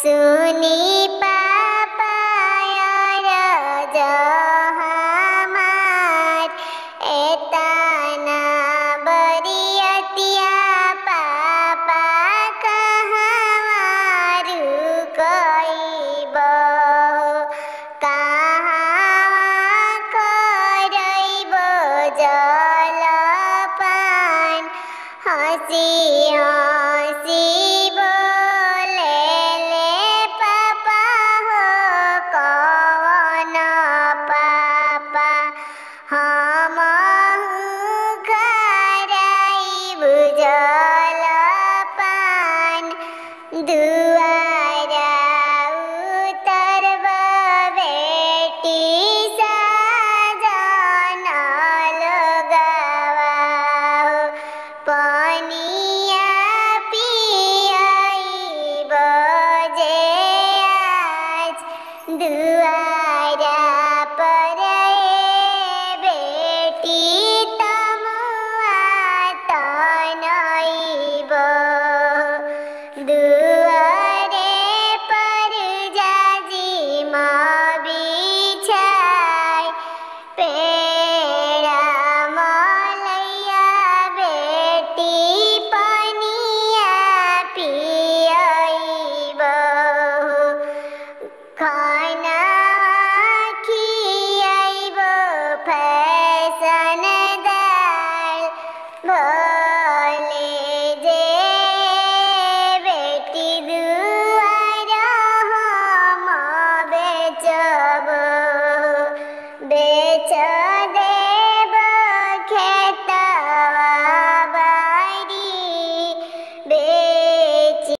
सुनी पापायर जहमार एतना बरियतिया पापा कहाँ रुकइब कहाँ करइब जलपान हँसी हँसी बोलेले पापा हो कवन पापा हमहु कराइब जलपान दुआरा उतरब बेटी साजन लोगवा हो पनिया पियाइब जे आज दुआरा